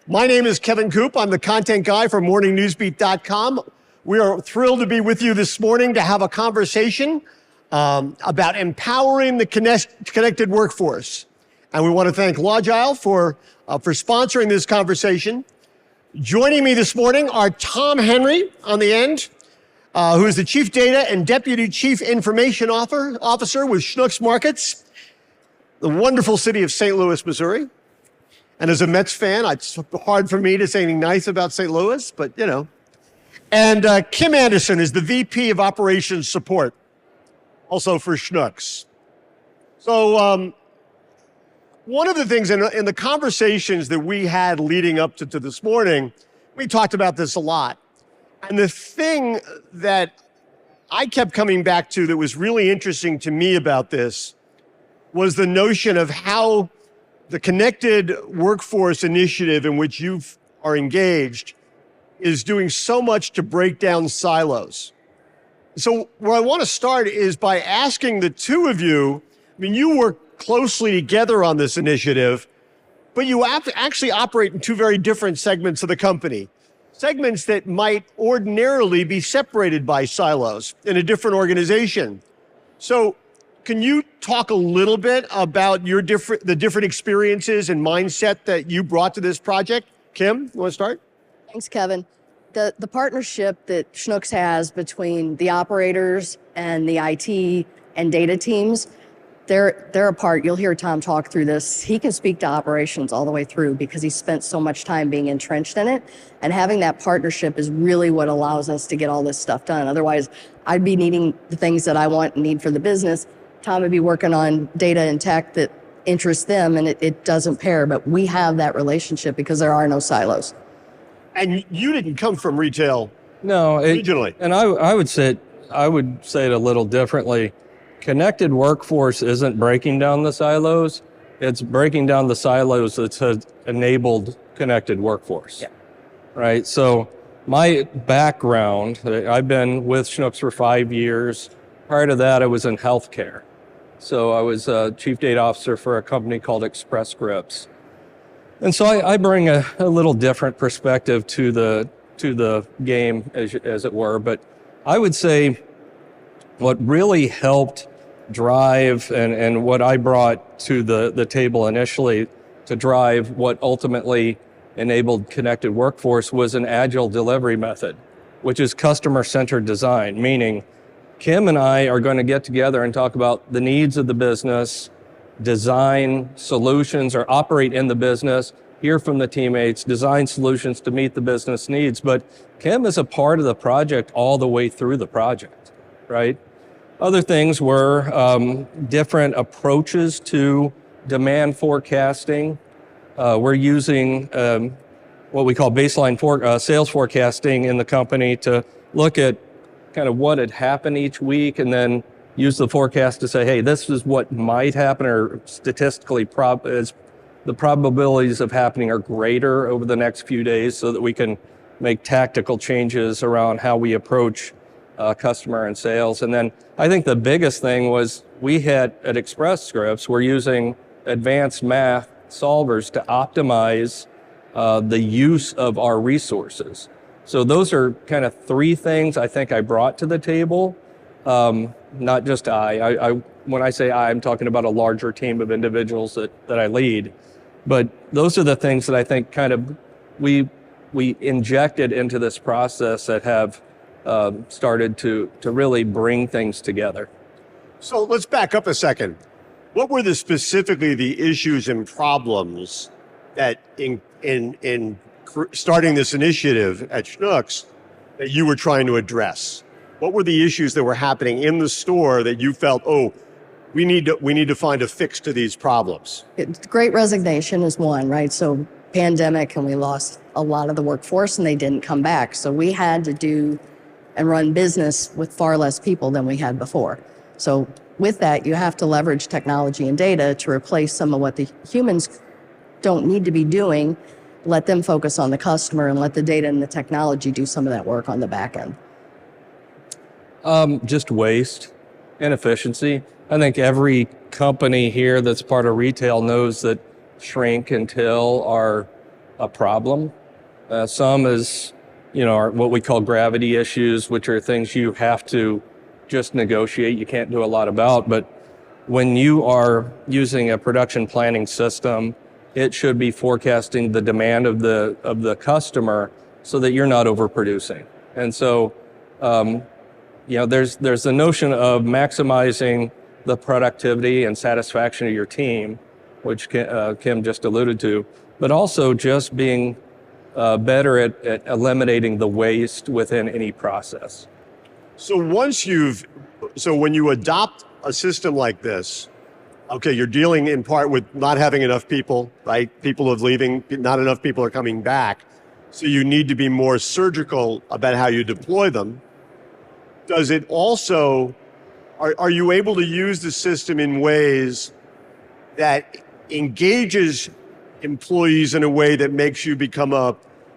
My name is Kevin Coop. I'm the content guy for morningnewsbeat.com. We are thrilled to be with you this morning to have a conversation about empowering the connected workforce. And we want to thank Logile for sponsoring this conversation. Joining me this morning are Tom Henry on the end, who is the Chief Data and Deputy Chief Information Officer with Schnucks Markets, the wonderful city of St. Louis, Missouri. And as a Mets fan, it's hard for me to say anything nice about St. Louis, but you know. And Kim Anderson is the VP of Operations Support, also for Schnucks. So one of the things in the conversations that we had leading up to this morning, we talked about this a lot. And the thing that I kept coming back to that was really interesting to me about this was the notion of how the Connected Workforce Initiative in which you are engaged is doing so much to break down silos. So where I want to start is by asking the two of you, I mean, you work closely together on this initiative, but you actually operate in two very different segments of the company. Segments that might ordinarily be separated by silos in a different organization. So can you talk a little bit about the different experiences and mindset that you brought to this project? Kim, you want to start? Thanks, Kevin. The partnership that Schnucks has between the operators and the IT and data teams, they're a part. You'll hear Tom talk through this. He can speak to operations all the way through because he spent so much time being entrenched in it. And having that partnership is really what allows us to get all this stuff done. Otherwise, I'd be needing the things that I want and need for the business. Tom would be working on data and tech that interests them, and it doesn't pair. But we have that relationship because there are no silos. And you didn't come from retail originally. And I would say it a little differently. Connected workforce isn't breaking down the silos. It's breaking down the silos that's enabled connected workforce. Yeah. Right? So my background, I've been with Schnucks for 5 years. Prior to that, I was in healthcare. So I was a chief data officer for a company called Express Scripts. And so I bring a little different perspective to the game, as it were. But I would say what really helped drive and what I brought to the table initially to drive what ultimately enabled connected workforce was an agile delivery method, which is customer-centered design, meaning Kim and I are going to get together and talk about the needs of the business, design solutions or operate in the business, hear from the teammates, design solutions to meet the business needs. But Kim is a part of the project all the way through the project, right? Other things were different approaches to demand forecasting. We're using what we call baseline sales forecasting in the company to look at kind of what had happened each week and then use the forecast to say, hey, this is what might happen, or statistically the probabilities of happening are greater over the next few days so that we can make tactical changes around how we approach customer and sales. And then I think the biggest thing was we had at Express Scripts, we're using advanced math solvers to optimize the use of our resources. So those are kind of three things I think I brought to the table. Not just I. When I say I'm talking about a larger team of individuals that I lead. But those are the things that I think kind of we injected into this process that have started to really bring things together. So let's back up a second. What were specifically the issues and problems that in starting this initiative at Schnucks that you were trying to address? What were the issues that were happening in the store that you felt, we need to find a fix to these problems? Great resignation is one, right? So pandemic, and we lost a lot of the workforce and they didn't come back. So we had to do and run business with far less people than we had before. So with that, you have to leverage technology and data to replace some of what the humans don't need to be doing, let them focus on the customer and let the data and the technology do some of that work on the back end. Just waste, inefficiency. I think every company here that's part of retail knows that shrink and till are a problem. Some is, are what we call gravity issues, which are things you have to just negotiate. You can't do a lot about. But when you are using a production planning system, it should be forecasting the demand of the customer so that you're not overproducing. And so, there's the notion of maximizing the productivity and satisfaction of your team, which Kim just alluded to, but also just being better at eliminating the waste within any process. So when you adopt a system like this, okay, you're dealing in part with not having enough people, right? People are leaving, not enough people are coming back. So you need to be more surgical about how you deploy them. Does it also, are you able to use the system in ways that engages employees in a way that makes you become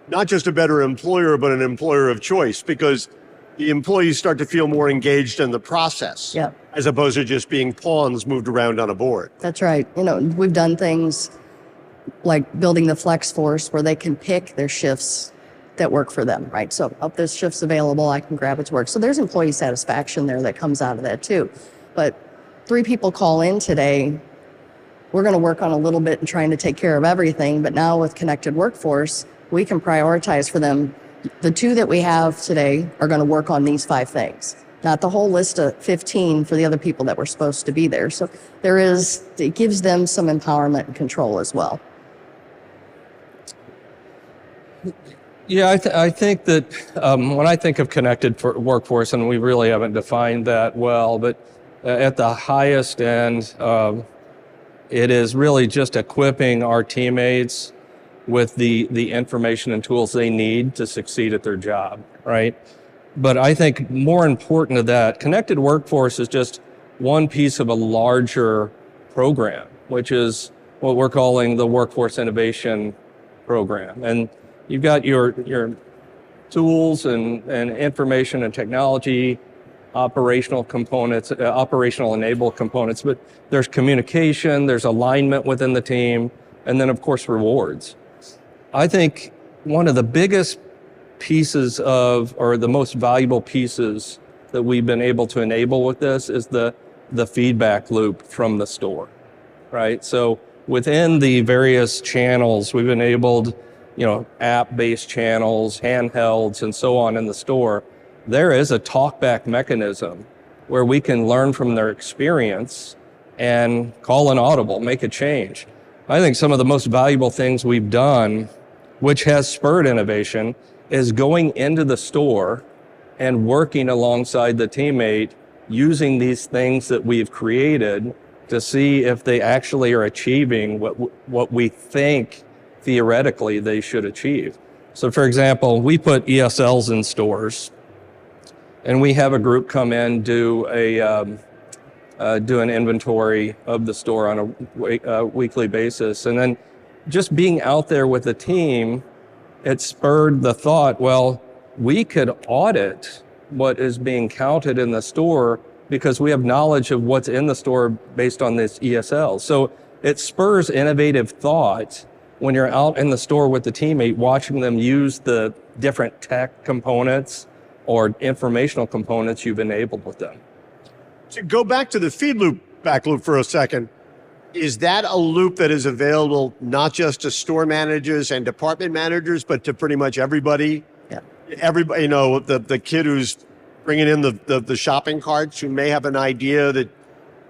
not just a better employer, but an employer of choice? Because the employees start to feel more engaged in the process, Yep. as opposed to just being pawns moved around on a board. That's right. We've done things like building the flex force where they can pick their shifts that work for them, right? So if this shift's available, I can grab it to work. So there's employee satisfaction there that comes out of that too. But 3 people call in today, we're going to work on a little bit and trying to take care of everything. But now with Connected Workforce, we can prioritize for them. The 2 that we have today are going to work on these 5 things, not the whole list of 15 for the other people that were supposed to be there. So it gives them some empowerment and control as well. Yeah, I think that when I think of connected workforce, and we really haven't defined that well, but at the highest end, it is really just equipping our teammates with the information and tools they need to succeed at their job, right? But I think more important to that, connected workforce is just one piece of a larger program, which is what we're calling the Workforce Innovation Program. And you've got your tools and information and technology, operational components, operational enable components, but there's communication, there's alignment within the team, and then of course rewards. I think one of the biggest pieces or the most valuable pieces that we've been able to enable with this is the feedback loop from the store, right? So within the various channels, we've enabled, app-based channels, handhelds, and so on in the store. There is a talkback mechanism where we can learn from their experience and call an audible, make a change. I think some of the most valuable things we've done, which has spurred innovation, is going into the store and working alongside the teammate using these things that we've created to see if they actually are achieving what we think theoretically they should achieve. So for example, we put ESLs in stores and we have a group come in, do an inventory of the store on a weekly basis. And then just being out there with the team, it spurred the thought, well, we could audit what is being counted in the store because we have knowledge of what's in the store based on this ESL. So it spurs innovative thought when you're out in the store with the teammate, watching them use the different tech components or informational components you've enabled with them. To go back to the feedback loop for a second, is that a loop that is available not just to store managers and department managers, but to pretty much everybody? Yeah. Everybody, the kid who's bringing in the shopping carts who may have an idea that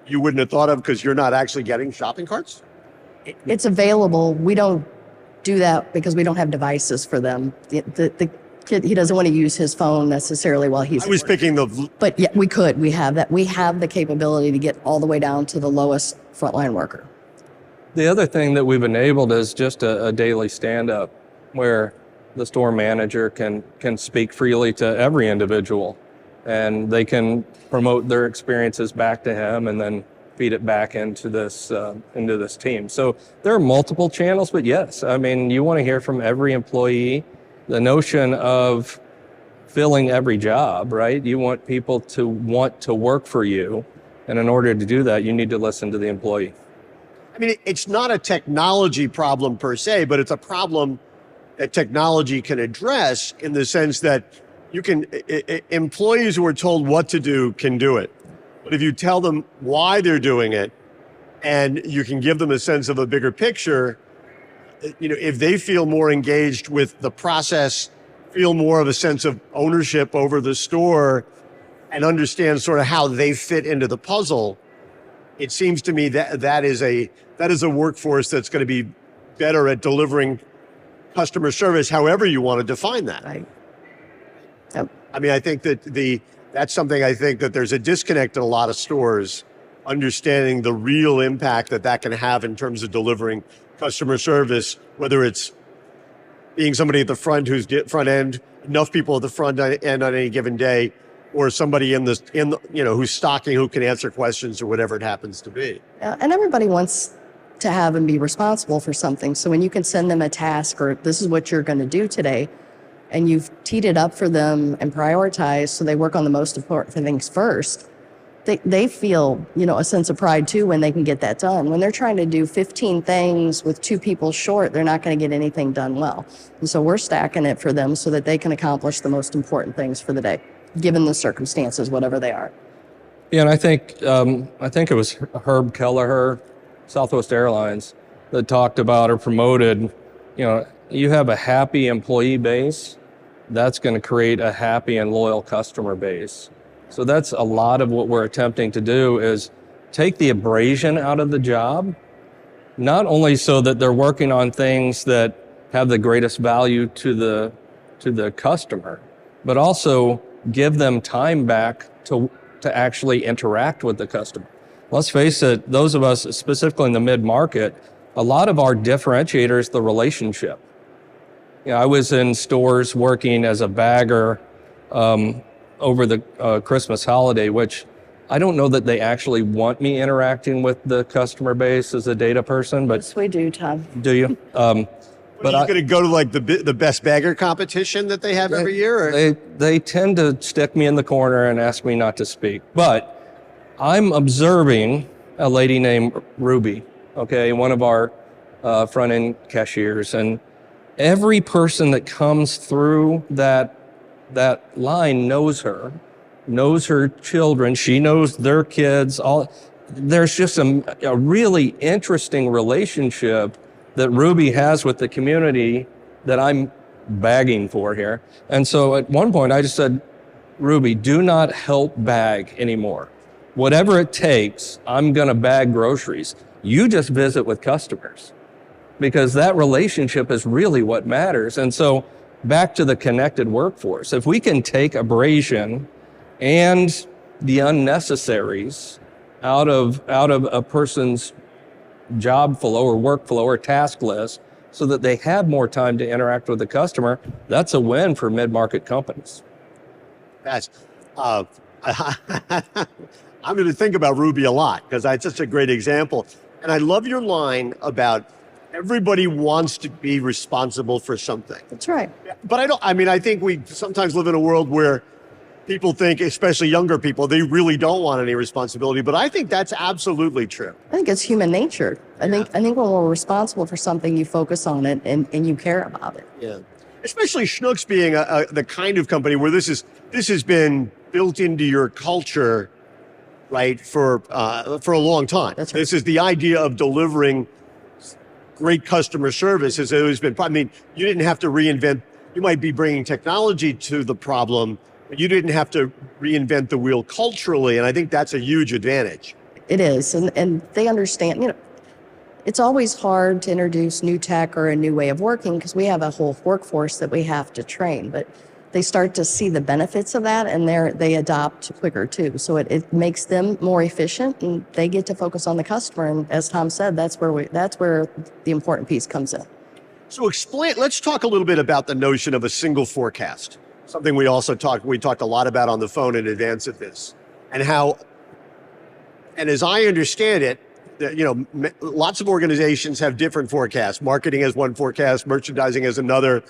you wouldn't have thought of because you're not actually getting shopping carts? It's available. We don't do that because we don't have devices for them. The kid, he doesn't want to use his phone necessarily while he's I was picking But yeah, we could. We have that. We have the capability to get all the way down to the lowest frontline worker. The other thing that we've enabled is just a daily stand-up where the store manager can speak freely to every individual and they can promote their experiences back to him and then feed it back into this team. So there are multiple channels, but yes, I mean, you want to hear from every employee. The notion of filling every job, right? You want people to want to work for you. And in order to do that, you need to listen to the employee. I mean, it's not a technology problem per se, but it's a problem that technology can address, in the sense that you can, employees who are told what to do can do it. But if you tell them why they're doing it, and you can give them a sense of a bigger picture, if they feel more engaged with the process, feel more of a sense of ownership over the store, and understand sort of how they fit into the puzzle, it seems to me that that is a workforce that's going to be better at delivering customer service, however you want to define that. Right. Yep. I mean, I think that that's something I think that there's a disconnect in a lot of stores, understanding the real impact that can have in terms of delivering customer service, whether it's being somebody at the front who's front end, enough people at the front end on any given day, or somebody in the who's stocking, who can answer questions, or whatever it happens to be. And everybody wants to have and be responsible for something. So when you can send them a task, or this is what you're going to do today, and you've teed it up for them and prioritized so they work on the most important things first, they feel, a sense of pride too when they can get that done. When they're trying to do 15 things with 2 people short, they're not going to get anything done well. And so we're stacking it for them so that they can accomplish the most important things for the day, given the circumstances, whatever they are. Yeah, and I think it was Herb Kelleher, Southwest Airlines, that talked about or promoted, you have a happy employee base, that's going to create a happy and loyal customer base. So that's a lot of what we're attempting to do, is take the abrasion out of the job, not only so that they're working on things that have the greatest value to the customer, but also give them time back to actually interact with the customer. Let's face it, those of us specifically in the mid-market, a lot of our differentiator is the relationship. I was in stores working as a bagger over the Christmas holiday, which I don't know that they actually want me interacting with the customer base as a data person, but Yes, we do, Tom. do you? But are you going to go to like the best bagger competition that they have every year? Or? They tend to stick me in the corner and ask me not to speak. But I'm observing a lady named Ruby, one of our front-end cashiers, and every person that comes through that line knows her children. She knows their kids. There's just a really interesting relationship that Ruby has with the community that I'm bagging for here. And so at one point I just said, Ruby, do not help bag anymore. Whatever it takes, I'm going to bag groceries. You just visit with customers, because that relationship is really what matters. And so back to the connected workforce, if we can take abrasion and the unnecessaries out of a person's job flow or workflow or task list so that they have more time to interact with the customer, that's a win for mid-market companies. That's, I'm going to think about Ruby a lot, because that's such a great example. And I love your line about everybody wants to be responsible for something. That's right. But I think we sometimes live in a world where people think, especially younger people, they really don't want any responsibility. But I think that's absolutely true. I think it's human nature. I think when we're responsible for something, you focus on it and you care about it. Yeah. Especially Schnucks being the kind of company where this has been built into your culture, right, for a long time. That's right. This is the idea of delivering great customer service has always been. I mean, you didn't have to reinvent. You might be bringing technology to the problem, but you didn't have to reinvent the wheel culturally, and I think that's a huge advantage. It is, and they understand. It's always hard to introduce new tech or a new way of working because we have a whole workforce that we have to train, but they start to see the benefits of that and they adopt quicker too. So it makes them more efficient and they get to focus on the customer. And as Tom said, that's where the important piece comes in. So let's talk a little bit about the notion of a single forecast. Something we talked a lot about on the phone in advance of this, and as I understand it, lots of organizations have different forecasts. Marketing has one forecast, merchandising has another,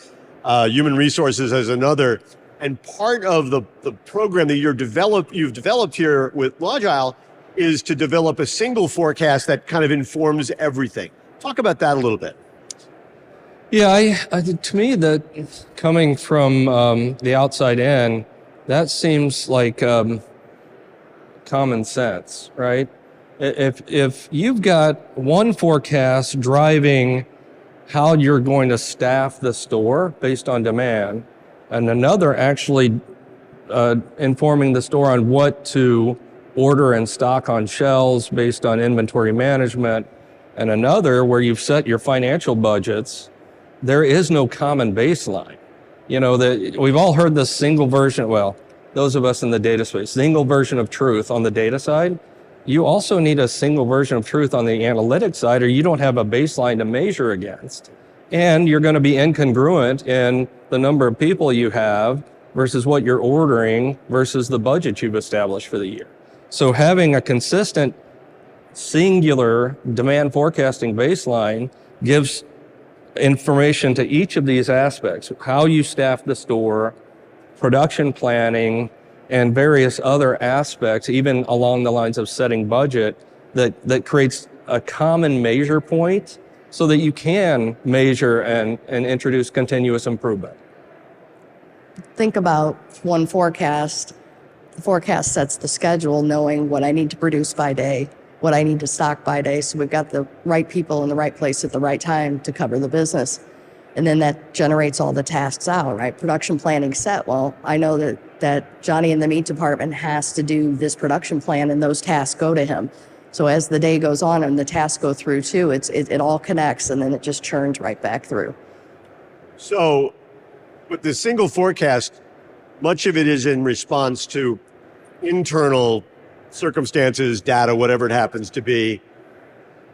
human resources has another. And part of the program that you've developed here with Logile is to develop a single forecast that kind of informs everything. Talk about that a little bit. Yeah, to me, that coming from the outside in, that seems like common sense, right? If you've got one forecast driving how you're going to staff the store based on demand, and another actually informing the store on what to order and stock on shelves based on inventory management, and another where you've set your financial budgets, there is no common baseline. You know, we've all heard the single version, well, those of us in the data space, single version of truth on the data side. You also need a single version of truth on the analytics side, or you don't have a baseline to measure against. And you're going to be incongruent in the number of people you have versus what you're ordering versus the budget you've established for the year. So having a consistent singular demand forecasting baseline gives information to each of these aspects, how you staff the store, production planning, and various other aspects, even along the lines of setting budget, that creates a common measure point so that you can measure and introduce continuous improvement. Think about one forecast. The forecast sets the schedule, knowing what I need to produce by day, what I need to stock by day. So we've got the right people in the right place at the right time to cover the business. And then that generates all the tasks out, right? Production planning set. Well, I know that Johnny in the meat department has to do this production plan, and those tasks go to him. So as the day goes on and the tasks go through too, it all connects, and then it just churns right back through. So with the single forecast, much of it is in response to internal circumstances, data, whatever it happens to be.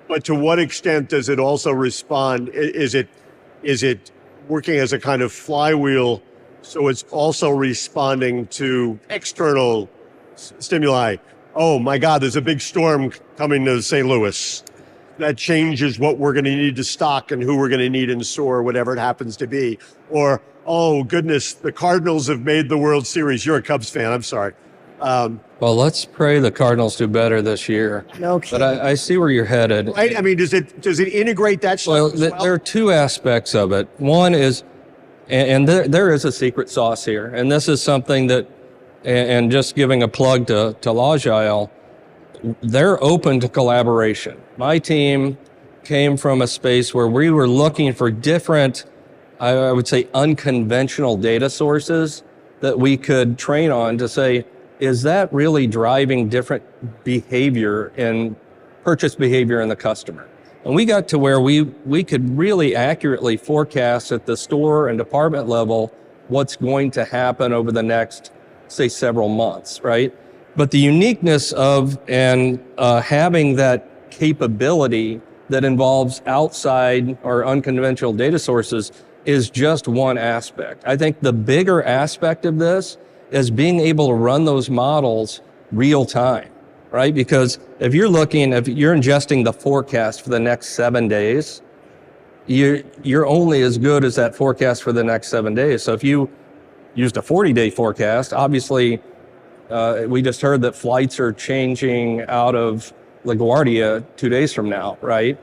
But to what extent does it also respond? Is it working as a kind of flywheel, so it's also responding to external stimuli? Oh my God, there's a big storm coming to St. Louis. That changes what we're going to need to stock and who we're going to need in store, whatever it happens to be. Or, oh goodness, the Cardinals have made the World Series. You're a Cubs fan, I'm sorry. Well, let's pray the Cardinals do better this year. No kidding. But I see where you're headed. Right? I mean, does it integrate that stuff? Well, there are two aspects of it. One is, and there is a secret sauce here, and this is something that, and just giving a plug to L'Agile, they're open to collaboration. My team came from a space where we were looking for different, I would say, unconventional data sources that we could train on to say, is that really driving different behavior and purchase behavior in the customer? And we got to where we could really accurately forecast at the store and department level what's going to happen over the next, say, several months, right? But the uniqueness of and having that capability that involves outside or unconventional data sources is just one aspect. I think the bigger aspect of this is being able to run those models real time, right? Because if you're ingesting the forecast for the next 7 days, you're only as good as that forecast for the next 7 days. So if you used a 40-day forecast, obviously, we just heard that flights are changing out of LaGuardia 2 days from now, right?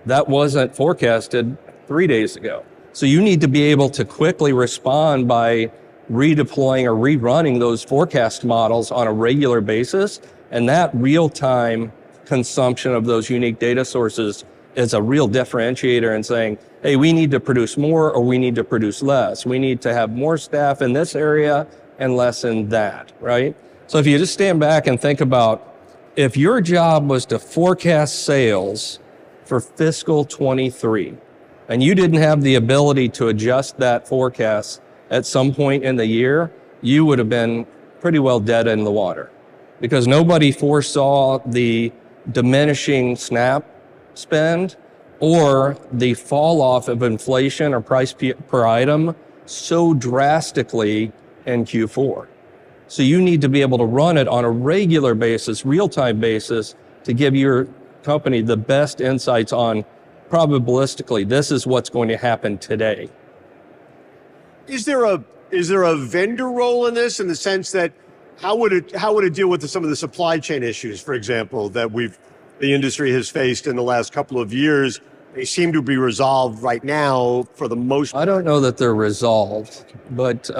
That wasn't forecasted 3 days ago. So you need to be able to quickly respond by redeploying or rerunning those forecast models on a regular basis. And that real-time consumption of those unique data sources is a real differentiator in saying, hey, we need to produce more or we need to produce less. We need to have more staff in this area and less in that, right? So if you just stand back and think about, if your job was to forecast sales for fiscal 23, and you didn't have the ability to adjust that forecast at some point in the year, you would have been pretty well dead in the water, because nobody foresaw the diminishing SNAP spend or the fall off of inflation or price per item so drastically in Q4. So you need to be able to run it on a regular basis, real-time basis, to give your company the best insights on probabilistically, this is what's going to happen today. Is there a vendor role in this, in the sense that how would it deal with some of the supply chain issues, for example, that the industry has faced in the last couple of years? they seem to be resolved right now for the most I don't know that they're resolved, but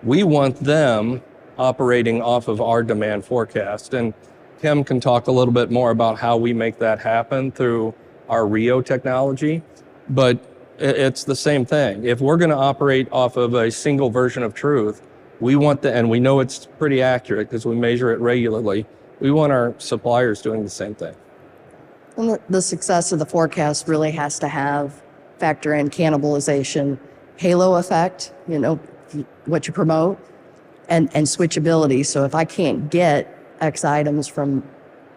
we want them operating off of our demand forecast. And Kim can talk a little bit more about how we make that happen through our Rio technology. But it's the same thing. If we're going to operate off of a single version of truth, we want and we know it's pretty accurate because we measure it regularly. We want our suppliers doing the same thing. And the success of the forecast really has to factor in cannibalization, halo effect, what you promote, and switchability. So if I can't get X items from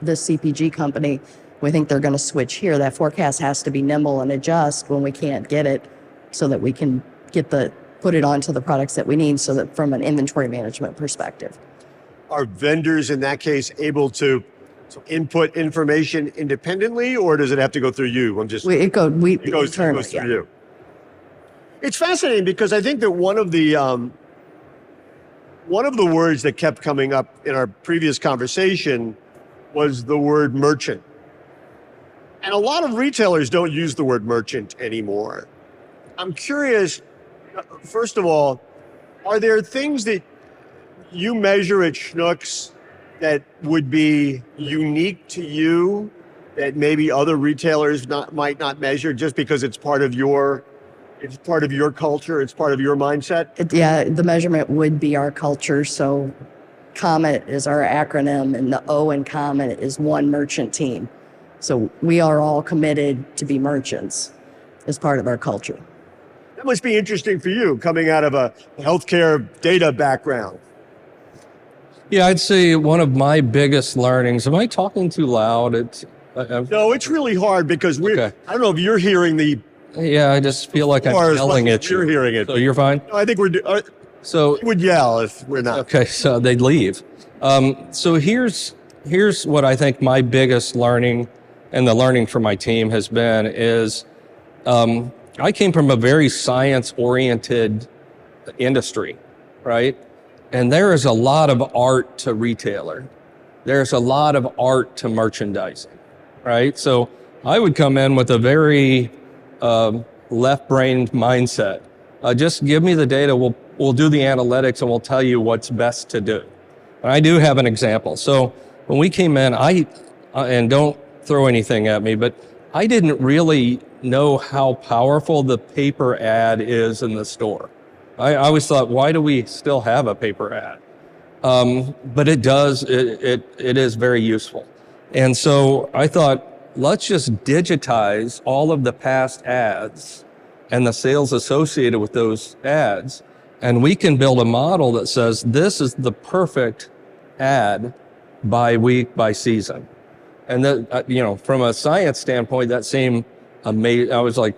this CPG company, we think they're going to switch here. That forecast has to be nimble and adjust when we can't get it so that we can put it onto the products that we need, so that from an inventory management perspective. Are vendors in that case able to input information independently, or does it have to go through you? It goes through you. It's fascinating because I think that one of the words that kept coming up in our previous conversation was the word merchant. And a lot of retailers don't use the word merchant anymore. I'm curious, first of all, are there things that you measure at Schnucks that would be unique to you that maybe other retailers might not measure, just because it's part of your culture, it's part of your mindset? The measurement would be our culture. So COMET is our acronym, and the O in COMET is one merchant team. So we are all committed to be merchants as part of our culture. That must be interesting for you, coming out of a healthcare data background. Yeah, I'd say one of my biggest learnings. Am I talking too loud? No, it's really hard because Okay. I don't know if you're hearing Yeah, I just feel like I'm yelling at you. You're hearing it. So you're fine? No, I think we would yell if we're not. Okay, so they'd leave. So here's what I think my biggest learning, and the learning for my team has been, is I came from a very science-oriented industry, right? And there is a lot of art to retailer. There's a lot of art to merchandising, right? So I would come in with a very left-brained mindset. Just give me the data, we'll do the analytics, and we'll tell you what's best to do. And I do have an example. So when we came in, and don't throw anything at me, but I didn't really know how powerful the paper ad is in the store. I always thought, why do we still have a paper ad? But it does, it is very useful. And so I thought, let's just digitize all of the past ads and the sales associated with those ads. And we can build a model that says, this is the perfect ad by week, by season. And that, from a science standpoint, that seemed amazing. I was like,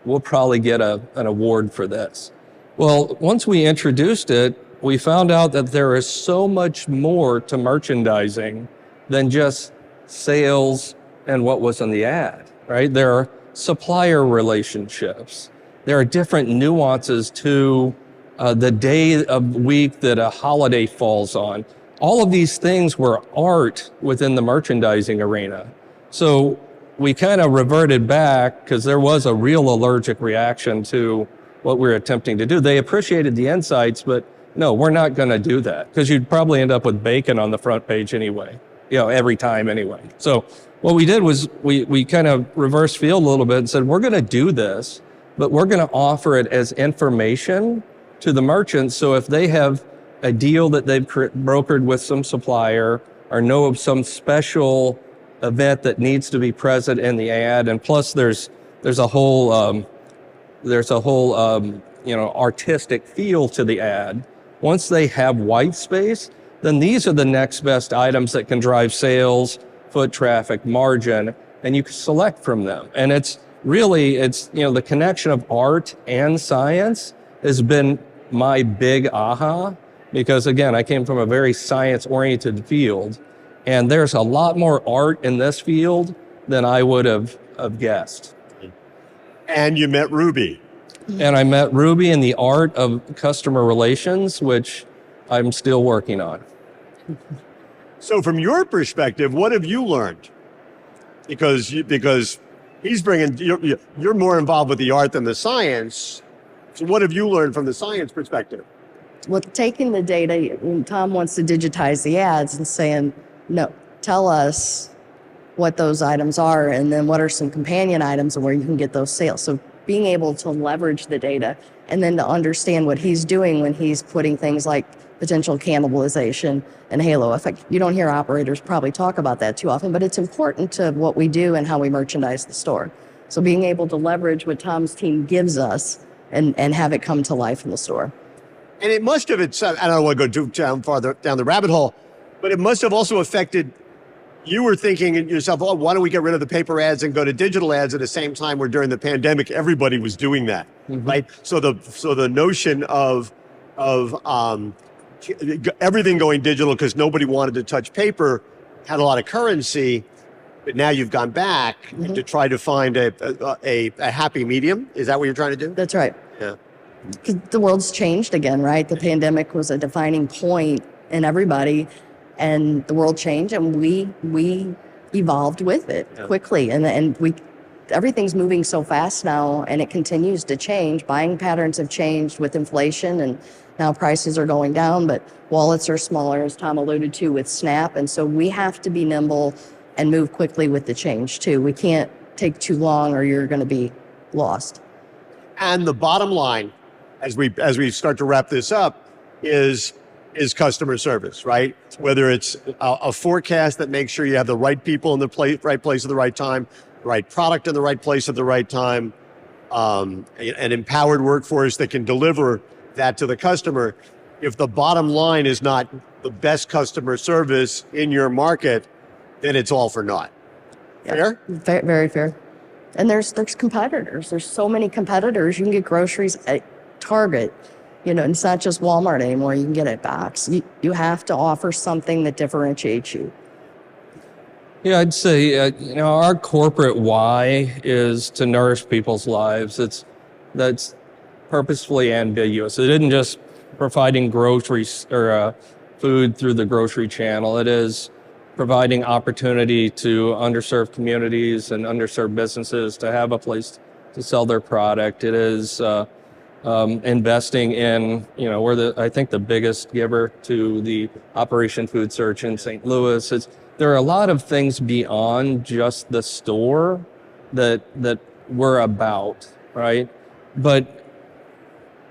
we'll probably get an award for this. Well, once we introduced it, we found out that there is so much more to merchandising than just sales and what was in the ad, right? There are supplier relationships. There are different nuances to the day of week that a holiday falls on. All of these things were art within the merchandising arena. So we kind of reverted back because there was a real allergic reaction to what we were attempting to do. They appreciated the insights, but no, we're not going to do that because you'd probably end up with bacon on the front page anyway, every time anyway. So what we did was we kind of reversed field a little bit and said, we're going to do this, but we're going to offer it as information to the merchants. So if they have a deal that they've brokered with some supplier or know of some special event that needs to be present in the ad, and plus there's a whole artistic feel to the ad. Once they have white space, then these are the next best items that can drive sales, foot traffic, margin, and you can select from them. And it's the connection of art and science has been my big aha, because again, I came from a very science-oriented field, and there's a lot more art in this field than I would have guessed. And you met Ruby. And I met Ruby in the art of customer relations, which I'm still working on. So from your perspective, what have you learned? Because he's bringing, you're more involved with the art than the science. So what have you learned from the science perspective? Well, taking the data, when Tom wants to digitize the ads and saying, no, tell us what those items are, and then what are some companion items and where you can get those sales. So being able to leverage the data and then to understand what he's doing when he's putting things like potential cannibalization and halo effect. You don't hear operators probably talk about that too often, but it's important to what we do and how we merchandise the store. So being able to leverage what Tom's team gives us and have it come to life in the store. And it must have, I don't want to go too farther down the rabbit hole, but it must have also affected, you were thinking to yourself, oh, why don't we get rid of the paper ads and go to digital ads at the same time where during the pandemic, everybody was doing that, right? So the notion of everything going digital because nobody wanted to touch paper had a lot of currency, but now you've gone back to try to find a happy medium. Is that what you're trying to do? That's right. Yeah. Because the world's changed again, right? The pandemic was a defining point in everybody, and the world changed, and we evolved with it quickly, and everything's moving so fast now, and it continues to change. Buying patterns have changed with inflation, and now prices are going down, but wallets are smaller, as Tom alluded to, with SNAP, and so we have to be nimble and move quickly with the change too. We can't take too long, or you're going to be lost. And the bottom line, as we start to wrap this up, is customer service, right? Whether it's a forecast that makes sure you have the right people in the right place at the right time, the right product in the right place at the right time, an empowered workforce that can deliver that to the customer. If the bottom line is not the best customer service in your market, then it's all for naught. Fair? Very fair. And there's competitors. There's so many competitors. You can get groceries at Target, and it's not just Walmart anymore. You can get it at Box. You have to offer something that differentiates you. Yeah, I'd say, our corporate why is to nourish people's lives. That's purposefully ambiguous. It isn't just providing groceries or food through the grocery channel. It is providing opportunity to underserved communities and underserved businesses to have a place to sell their product. It is investing in, we're I think the biggest giver to the Operation Food Search in St. Louis. There are a lot of things beyond just the store that we're about, right? But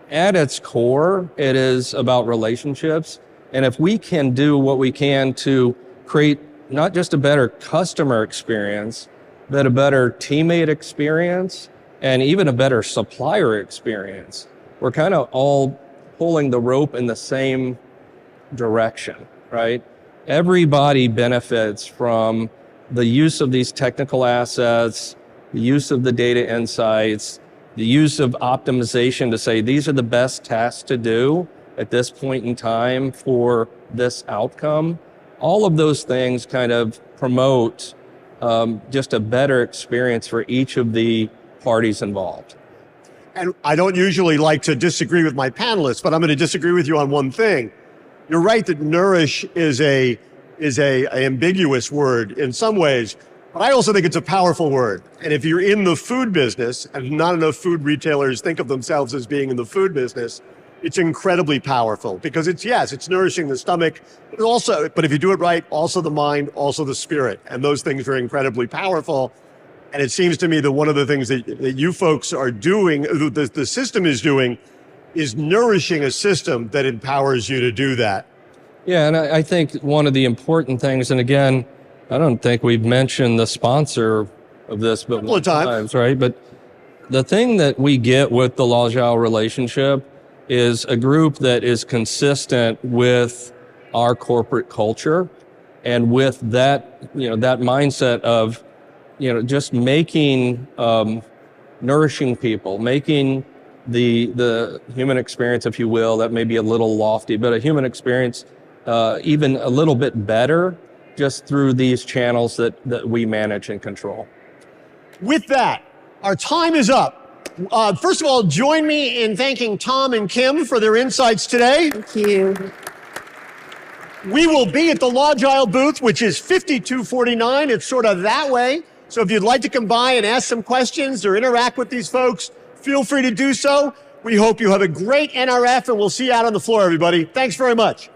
at its core, it is about relationships. And if we can do what we can to create not just a better customer experience, but a better teammate experience, and even a better supplier experience, we're kind of all pulling the rope in the same direction, right? Everybody benefits from the use of these technical assets, the use of the data insights, the use of optimization to say these are the best tasks to do at this point in time for this outcome. All of those things kind of promote just a better experience for each of the parties involved. And I don't usually like to disagree with my panelists, but I'm going to disagree with you on one thing. You're right that nourish is a ambiguous word in some ways, but I also think it's a powerful word. And if you're in the food business, and not enough food retailers think of themselves as being in the food business, it's incredibly powerful because it's nourishing the stomach, but if you do it right, also the mind, also the spirit. And those things are incredibly powerful. And it seems to me that one of the things that you folks are doing, the system is doing, is nourishing a system that empowers you to do that. Yeah, and I think one of the important things, and again, I don't think we've mentioned the sponsor of this, but couple of times, right? But the thing that we get with the Lajao relationship is a group that is consistent with our corporate culture and with that, that mindset of, just making, nourishing people, making the human experience, if you will, that may be a little lofty, but a human experience even a little bit better just through these channels that we manage and control. With that, our time is up. First of all, join me in thanking Tom and Kim for their insights today. Thank you. We will be at the Lajile booth, which is 5249. It's sort of that way. So if you'd like to come by and ask some questions or interact with these folks, feel free to do so. We hope you have a great NRF, and we'll see you out on the floor, everybody. Thanks very much.